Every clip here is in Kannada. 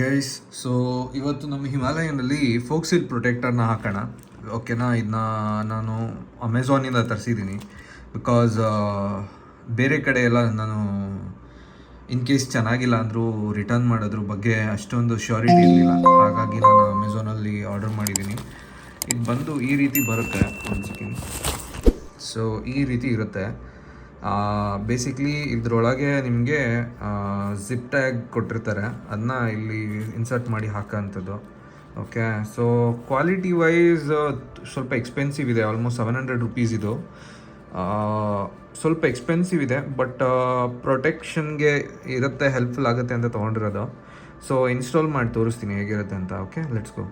ಗೈಸ್, ಸೊ ಇವತ್ತು ನಮ್ಮ ಹಿಮಾಲಯನಲ್ಲಿ ಫೋಕ್ಸಿಲ್ ಪ್ರೊಟೆಕ್ಟರ್ನ ಹಾಕೋಣ. ಓಕೆನಾ, ಇದನ್ನ ನಾನು ಅಮೆಝಾನಿಂದ ತರಿಸಿದ್ದೀನಿ. ಬಿಕಾಸ್ ಬೇರೆ ಕಡೆ ಎಲ್ಲ ನಾನು ಇನ್ ಕೇಸ್ ಚೆನ್ನಾಗಿಲ್ಲ ಅಂದರೂ ರಿಟರ್ನ್ ಮಾಡೋದ್ರ ಬಗ್ಗೆ ಅಷ್ಟೊಂದು ಶ್ಯೂರಿಟಿ ಇರಲಿಲ್ಲ. ಹಾಗಾಗಿ ನಾನು ಅಮೆಝಾನಲ್ಲಿ ಆರ್ಡರ್ ಮಾಡಿದ್ದೀನಿ. ಇದು ಬಂದು ಈ ರೀತಿ ಬರುತ್ತೆ. ಒಂದು ಸೆಕೆಂಡ್. ಸೊ ಈ ರೀತಿ ಇರುತ್ತೆ. ಬೇಸಿಕ್ಲಿ ಇದ್ರೊಳಗೆ ನಿಮಗೆ ಜಿಪ್ ಟ್ಯಾಗ್ ಕೊಟ್ಟಿರ್ತಾರೆ, ಅದನ್ನ ಇಲ್ಲಿ ಇನ್ಸರ್ಟ್ ಮಾಡಿ ಹಾಕೋಂಥದ್ದು. ಓಕೆ, ಸೊ ಕ್ವಾಲಿಟಿ ವೈಸ್ ಸ್ವಲ್ಪ ಎಕ್ಸ್ಪೆನ್ಸಿವ್ ಇದೆ. ಆಲ್ಮೋಸ್ಟ್ ₹700 ಇದು. ಸ್ವಲ್ಪ ಎಕ್ಸ್ಪೆನ್ಸಿವ್ ಇದೆ, ಬಟ್ ಪ್ರೊಟೆಕ್ಷನ್ಗೆ ಇರುತ್ತೆ, ಹೆಲ್ಪ್ಫುಲ್ ಆಗುತ್ತೆ ಅಂತ ತೊಗೊಂಡಿರೋದು. ಸೊ ಇನ್ಸ್ಟಾಲ್ ಮಾಡಿ ತೋರಿಸ್ತೀನಿ ಹೇಗಿರುತ್ತೆ ಅಂತ. Okay, let's go.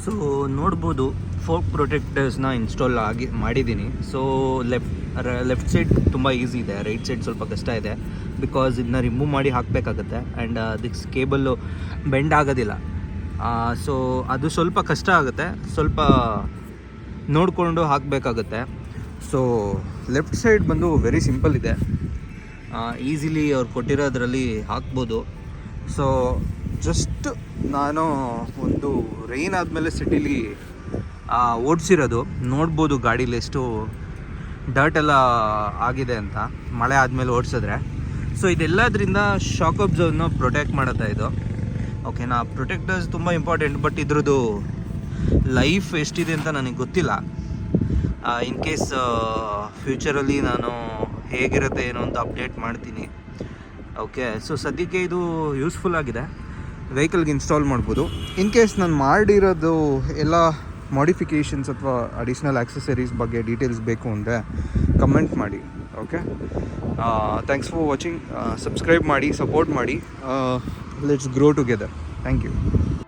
ಸೊ ನೋಡ್ಬೋದು, ಫೋಕ್ ಪ್ರೊಟೆಕ್ಟರ್ಸ್ನ ಇನ್ಸ್ಟಾಲ್ ಮಾಡಿದ್ದೀನಿ. ಸೊ ಲೆಫ್ಟ್ ಸೈಡ್ ತುಂಬ ಈಸಿ ಇದೆ, ರೈಟ್ ಸೈಡ್ ಸ್ವಲ್ಪ ಕಷ್ಟ ಇದೆ. ಬಿಕಾಸ್ ಇದನ್ನ ರಿಮೂವ್ ಮಾಡಿ ಹಾಕಬೇಕಾಗತ್ತೆ. ಆ್ಯಂಡ್ ಅದಕ್ಕೆ ಕೇಬಲ್ಲು ಬೆಂಡ್ ಆಗೋದಿಲ್ಲ. ಸೊ ಅದು ಸ್ವಲ್ಪ ಕಷ್ಟ ಆಗುತ್ತೆ, ಸ್ವಲ್ಪ ನೋಡಿಕೊಂಡು ಹಾಕಬೇಕಾಗುತ್ತೆ. ಸೊ ಲೆಫ್ಟ್ ಸೈಡ್ ಬಂದು ವೆರಿ ಸಿಂಪಲ್ ಇದೆ, ಈಸಿಲಿ ಅವ್ರು ಕೊಟ್ಟಿರೋದ್ರಲ್ಲಿ ಹಾಕ್ಬೋದು. ಸೊ ಜಸ್ಟ್ ನಾನು ಒಂದು ರೈನ್ ಆದಮೇಲೆ ಸಿಟಿಲಿ ಓಡಿಸಿರೋದು ನೋಡ್ಬೋದು, ಗಾಡೀಲಿ ಎಷ್ಟು ಡರ್ಟ್ ಎಲ್ಲ ಆಗಿದೆ ಅಂತ ಮಳೆ ಆದಮೇಲೆ ಓಡಿಸಿದ್ರೆ. ಸೊ ಇದೆಲ್ಲದರಿಂದ ಶಾಕ್ ಅಬ್ಸರ್ವ್ನ ಪ್ರೊಟೆಕ್ಟ್ ಮಾಡುತ್ತೆ ಇದು. ಓಕೆನಾ, ಪ್ರೊಟೆಕ್ಟರ್ಸ್ ತುಂಬ ಇಂಪಾರ್ಟೆಂಟ್. ಬಟ್ ಇದ್ರದ್ದು ಲೈಫ್ ಎಷ್ಟಿದೆ ಅಂತ ನನಗೆ ಗೊತ್ತಿಲ್ಲ. ಇನ್ ಕೇಸ್ ಫ್ಯೂಚರಲ್ಲಿ ನಾನು ಹೇಗಿರುತ್ತೆ ಏನೋ ಅಂತ ಅಪ್ಡೇಟ್ ಮಾಡ್ತೀನಿ. ಓಕೆ, ಸೊ ಸದ್ಯಕ್ಕೆ ಇದು ಯೂಸ್ಫುಲ್ ಆಗಿದೆ, ವೆಹಿಕಲ್ಗೆ ಇನ್ಸ್ಟಾಲ್ ಮಾಡ್ಬೋದು. ಇನ್ ಕೇಸ್ ನಾನು ಮಾಡಿರೋದು ಎಲ್ಲ ಮಾಡಿಫಿಕೇಷನ್ಸ್ ಅಥವಾ ಅಡಿಷ್ನಲ್ ಆಕ್ಸೆಸರೀಸ್ ಬಗ್ಗೆ ಡೀಟೇಲ್ಸ್ ಬೇಕು ಅಂದರೆ ಕಮೆಂಟ್ ಮಾಡಿ. Okay, thanks for watching. Subscribe ಮಾಡಿ, ಸಪೋರ್ಟ್ ಮಾಡಿ. Let's grow together. Thank you.